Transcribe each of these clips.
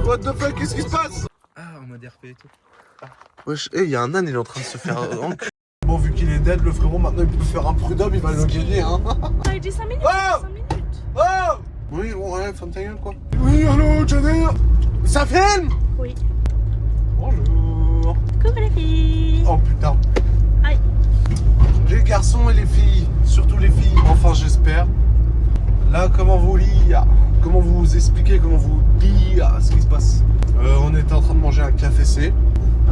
What the fuck, qu'est-ce qui se passe? Ah, en mode RP et tout. Wesh, il y a un âne, il est en train de se faire enculer. Bon, vu qu'il est dead, le frérot, maintenant il peut faire un prud'homme, il va le gagner, hein. T'avais dit 5 minutes, Oh 5 minutes. Oh oui, ouais, femme ta gueule, quoi. Oui, allô, Jenny. Ça filme? Oui. Bonjour. Coucou les filles. Oh putain. Aïe. Les garçons et les filles, surtout les filles, enfin j'espère. Là, comment vous lire? Comment vous expliquer, comment vous dire ce qui se passe? On était en train de manger un KFC.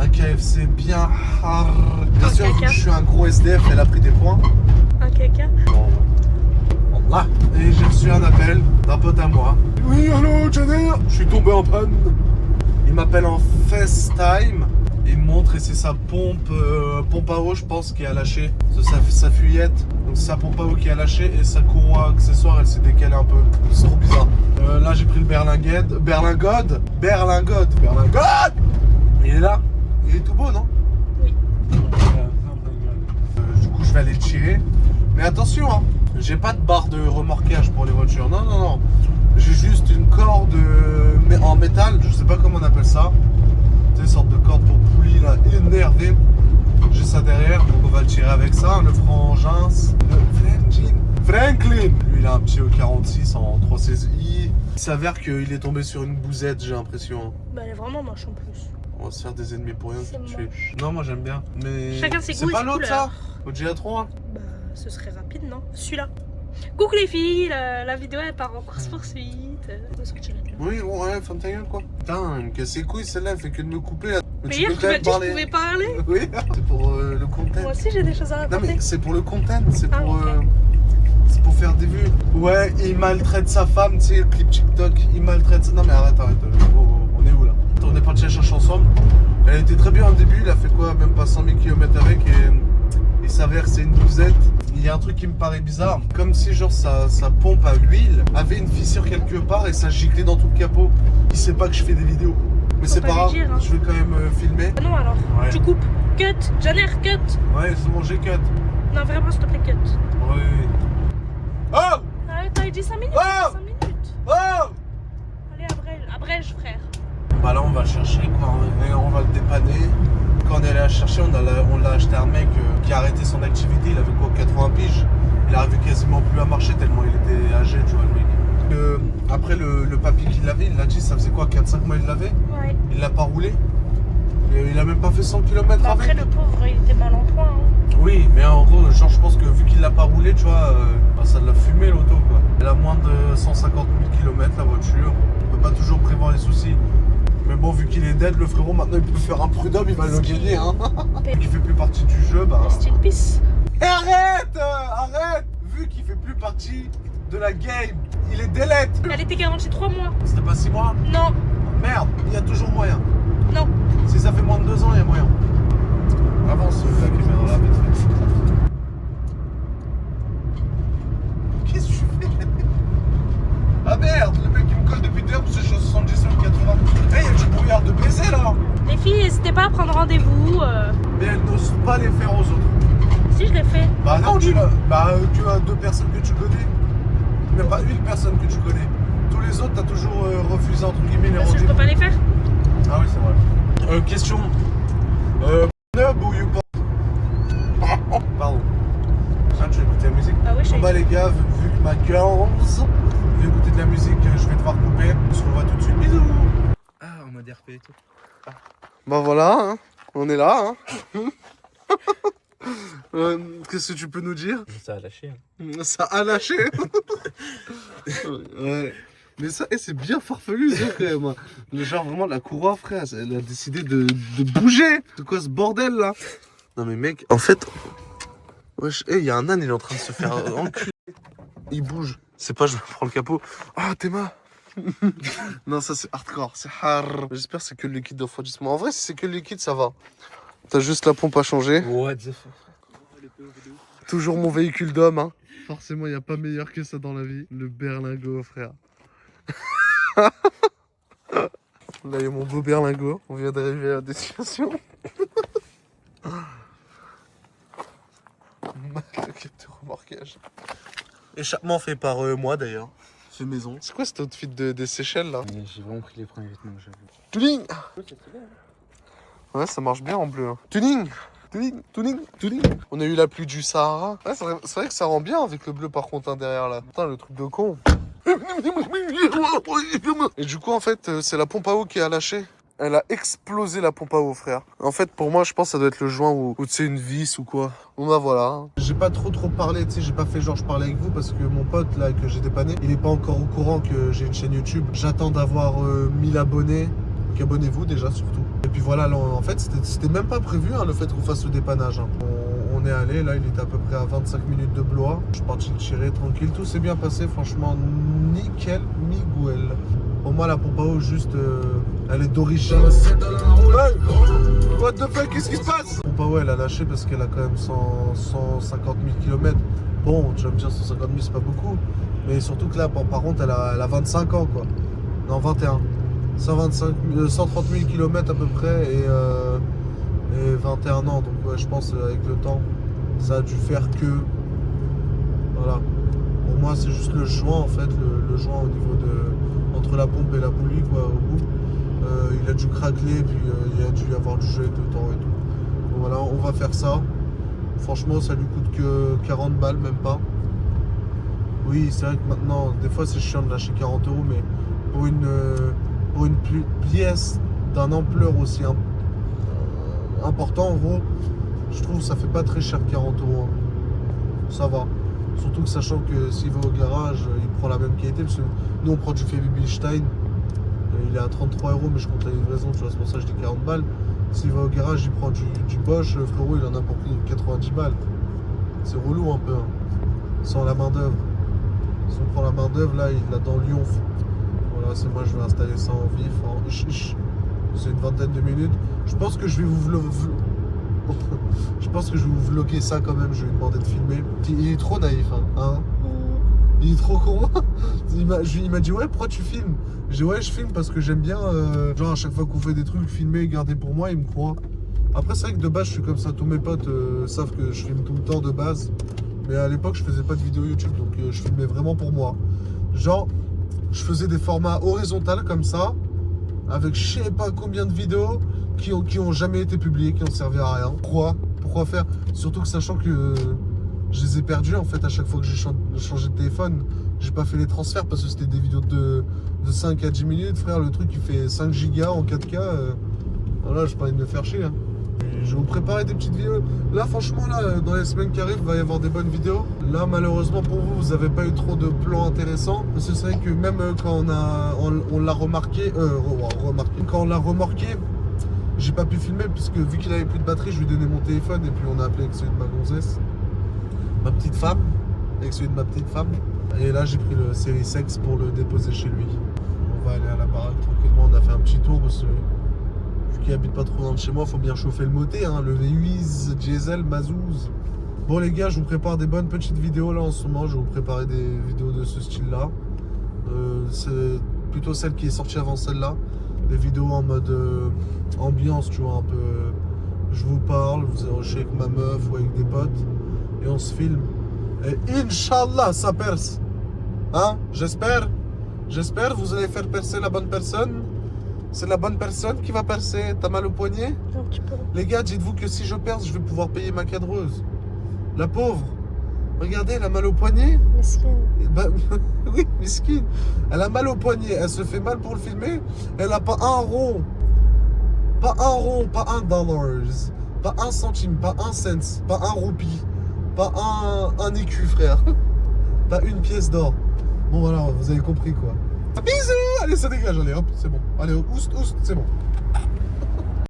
Un KFC bien hard. Bien sûr, caca. je suis un gros SDF, elle a pris des points. Un caca. Voilà. Et j'ai reçu un appel d'un pote à moi. Oui, allô, Jenny. Je suis tombé en panne. Il m'appelle en FaceTime. Il me montre et c'est sa pompe à eau, je pense, qui a lâché. Sa fuyette. Donc c'est sa pompe à eau qui a lâché et sa courroie accessoire, elle s'est décalée un peu. C'est trop bizarre. Là, j'ai pris le berlingot. Il est là. Il est tout beau, non? Oui. Du coup, je vais aller le tirer. Mais attention, hein. J'ai pas de barre de remorquage pour les voitures. Non, non, non. J'ai juste une corde mais en métal. Je sais pas comment on appelle ça. C'est une sorte de corde pour poulie là, énervée. J'ai ça derrière, donc on va le tirer avec ça. Le frangin, Franklin. Lui, il a un petit E46 en 316i. Il s'avère qu'il est tombé sur une bousette, j'ai l'impression. Bah elle est vraiment moche en plus. On va se faire des ennemis pour rien C'est se tuer. moche. Non, moi j'aime bien. Mais Chacun ses goûts c'est et pas ses l'autre ça? couleurs. Au GA3? Bah ce serait rapide non? Celui-là. Coucou les filles, la vidéo elle part en course poursuite. Oui, ouais, femme ta gueule, quoi. Putain, elle me casse les couilles celle-là, elle fait que de me couper là. Mais hier tu m'as dit que je pouvais parler. Oui, c'est pour le content. Moi aussi j'ai des choses à Non raconter. mais c'est pour le content, c'est Ah, pour ok. c'est pour faire des vues. Ouais, il maltraite sa femme, tu sais, le clip TikTok, il maltraite. Non mais arrête. On est où là? On est parti la chercher ensemble. Elle était très bien au début, il a fait quoi? Même pas 100 000 km avec et il s'avère que c'est une bousette. Il y a un truc qui me paraît bizarre, comme si genre sa pompe à huile avait une fissure quelque part et ça giclait dans tout le capot. Il sait pas que je fais des vidéos. Mais c'est pas pas lui grave, dire, hein. je vais quand même filmer. Ah non alors, Ouais. tu coupes. Cut, Janer, cut. Ouais, c'est bon, j'ai cut. Non vraiment s'il te plaît cut. Ouais. Oh! Ah, t'avais dit 5 minutes. Oh 5 minutes. Oh! Allez abrège frère. Bah là on va le chercher quoi, et on va le dépanner. Quand on est allé la chercher, on l'a acheté à un mec qui a arrêté son activité, il avait quoi, 80 piges. Il arrivait quasiment plus à marcher tellement il était âgé, tu vois le mec. Après le papy qu'il avait, il l'a dit, ça faisait quoi, 4-5 mois il l'avait. Ouais. Il l'a pas roulé. Et il a même pas fait 100 km Bah, après avec. le pauvre il était mal en point. Hein. Oui, mais en gros, genre je pense que vu qu'il l'a pas roulé, tu vois, bah, ça l'a fumé l'auto quoi. Elle a moins de 150 000 km la voiture. On peut pas toujours prévoir les soucis. Mais bon, vu qu'il est dead, le frérot, maintenant il peut faire un prud'homme, il va le gagner, hein. Vu qu'il fait plus partie du jeu, bah. Rest in peace. Et arrête. Vu qu'il fait plus partie de la game, il est delete. Elle était garantie 3 mois. C'était pas 6 mois? Non, Merde, il y a toujours moyen. non. Si ça fait moins de 2 ans, il y a moyen. Avance la caméra là, vite fait. Qu'est-ce que tu fais? Ah merde, le mec il me colle depuis 2 heures parce que je suis au 70 sur le 80. Hey, il y a du brouillard de baiser là. Les filles, n'hésitez pas à prendre rendez-vous. Mais elles n'osent pas les faire aux autres. Si je l'ai fait. Bah non, tu as 2 personnes que tu connais. Même pas une personne que tu connais. Tous les autres, t'as toujours refusé entre guillemets les Parce que je rendez-vous. peux pas les faire. Ah oui, c'est vrai. Question. Nub ou YouPorn? Pardon. Ah, tu veux écouter la musique? Ah oui, je Bon bah les gars, vu que ma 15 veut écouter de la musique, je vais devoir couper. On se revoit tout de suite. Bisous. Ah, en mode RP et tout. Bah voilà, hein. On est là. Hein. Qu'est-ce que tu peux nous dire? Ça a lâché. Hein. Ça a lâché. Ouais. Mais ça, c'est bien farfelu ça quand même. Le genre vraiment la courroie frère, elle a décidé de bouger. C'est quoi ce bordel là? Non mais mec, en fait, wesh, il y a un âne, il est en train de se faire enculer. Il bouge. C'est pas je me prends le capot. Ah Théma. Non ça c'est hardcore, c'est hard. J'espère que c'est que le liquide de refroidissement. En vrai si c'est que le liquide ça va. T'as juste la pompe à changer. What the fuck. Toujours mon véhicule d'homme, hein. Forcément, il n'y a pas meilleur que ça dans la vie. Le berlingot, frère. Là, il y a mon beau berlingot. On vient d'arriver à destination. Le capteur remorquage. Échappement fait par moi, d'ailleurs. fait maison. C'est quoi cet outfit des Seychelles là? J'ai vraiment pris les premiers vêtements, j'avoue. Tuning. C'est très bien. Ouais, ça marche bien en bleu. Hein. Tuning. On a eu la pluie du Sahara. Ouais, c'est vrai que ça rend bien avec le bleu par contre hein, derrière là. Putain, le truc de con. Et du coup, en fait, c'est la pompe à eau qui a lâché. Elle a explosé la pompe à eau, frère. En fait, pour moi, je pense que ça doit être le joint ou tu sais, une vis ou quoi. Bon bah voilà. Hein. J'ai pas trop parlé, tu sais, j'ai pas fait genre je parlais avec vous parce que mon pote là que j'ai dépanné, il est pas encore au courant que j'ai une chaîne YouTube. J'attends d'avoir 1000 abonnés. Donc abonnez-vous déjà surtout. Et puis voilà, là, en fait, c'était même pas prévu hein, le fait qu'on fasse le dépannage. Hein. On est allé, là, il était à peu près à 25 minutes de Blois. Je suis parti le tirer tranquille, tout s'est bien passé, franchement, nickel, Miguel. Pour moi, la pompe à eau, juste, elle est d'origine. Hey, what the fuck, qu'est-ce qui se passe? La pompe à eau, elle a lâché parce qu'elle a quand même 150 000 km. Bon, tu vas me dire, 150 000, c'est pas beaucoup. Mais surtout que là, par contre, elle a 25 ans, quoi. Non, 21. 130 000 km à peu près et 21 ans. Donc, ouais, je pense, avec le temps, ça a dû faire que. Voilà. Pour moi, c'est juste le joint, en fait, le joint au niveau de. Entre la pompe et la poulie, quoi, au bout. Il a dû craqueler, puis il a dû y avoir du jeu avec le temps et tout. Donc, voilà, on va faire ça. Franchement, ça lui coûte que 40 balles, même pas. Oui, c'est vrai que maintenant, des fois, c'est chiant de lâcher 40 €, mais pour une pièce d'un ampleur aussi important, en gros, je trouve que ça fait pas très cher 40 €. Hein. Ça va. Surtout que sachant que s'il va au garage, il prend la même qualité. Parce que nous, on prend du Feby Bilstein. Il est à 33 €, mais je compte la livraison, tu vois, c'est pour ça que je dis 40 balles. S'il va au garage, il prend du Bosch. Le frérot, il en a pour 90 balles. C'est relou un peu. Hein. Sans la main-d'œuvre. Si on prend la main-d'œuvre, là, il l'a dans Lyon. Voilà, c'est moi, je vais installer ça en vif. C'est une vingtaine de minutes. Je pense que je vais vous vlogger ça quand même. Je vais lui demander de filmer. Il est trop naïf, hein. Il est trop con. Il m'a dit ouais, pourquoi tu filmes? J'ai dit ouais, je filme parce que j'aime bien. Genre à chaque fois qu'on fait des trucs, filmer et garder pour moi, il me croit. Après c'est vrai que de base je suis comme ça. Tous mes potes savent que je filme tout le temps de base. Mais à l'époque je faisais pas de vidéo YouTube, donc je filmais vraiment pour moi. Genre je faisais des formats horizontaux comme ça, avec je sais pas combien de vidéos qui ont jamais été publiées, qui ont servi à rien. Pourquoi faire? Surtout que sachant que je les ai perdus en fait à chaque fois que j'ai changé de téléphone. J'ai pas fait les transferts parce que c'était des vidéos de 5 à 10 minutes, frère. Le truc il fait 5 gigas en 4K. Voilà, j'ai pas envie de me faire chier. Hein. Je vais vous préparer des petites vidéos. Là, franchement, là, dans les semaines qui arrivent, il va y avoir des bonnes vidéos. Là, malheureusement pour vous, vous n'avez pas eu trop de plans intéressants. Parce que c'est vrai que même quand on l'a remarqué, quand on l'a remorqué, j'ai pas pu filmer puisque vu qu'il avait plus de batterie, je lui ai donné mon téléphone et puis on a appelé avec celui de ma gonzesse, ma petite femme, avec celui de ma petite femme. Et là, j'ai pris le Series X pour le déposer chez lui. On va aller à la baraque tranquillement. On a fait un petit tour parce que vu qu'il habite pas trop loin de chez moi, faut bien chauffer le moté, hein, le V8 diesel Mazouz. Bon les gars, je vous prépare des bonnes petites vidéos là en ce moment. Je vais vous préparer des vidéos de ce style-là. C'est plutôt celle qui est sortie avant celle-là. Des vidéos en mode ambiance, tu vois, un peu. Je vous parle, vous êtes avec ma meuf ou avec des potes et on se filme. Et Inch'Allah, ça perce. Hein? J'espère. J'espère vous allez faire percer la bonne personne. C'est la bonne personne qui va percer. T'as mal au poignet? Un petit peu. Les gars, dites-vous que si je perce, je vais pouvoir payer ma cadreuse. La pauvre. Regardez, elle a mal au poignet. Mesquine. Bah, oui, mesquine. Elle a mal au poignet. Elle se fait mal pour le filmer. Elle a pas un rond. Pas un rond, pas un dollar. Pas un centime, pas un cent. Pas un roupie. Pas un écu, frère. Pas une pièce d'or. Bon, voilà, vous avez compris quoi. Bisous. Allez, ça dégage. Allez, hop, c'est bon. Allez, oust, c'est bon.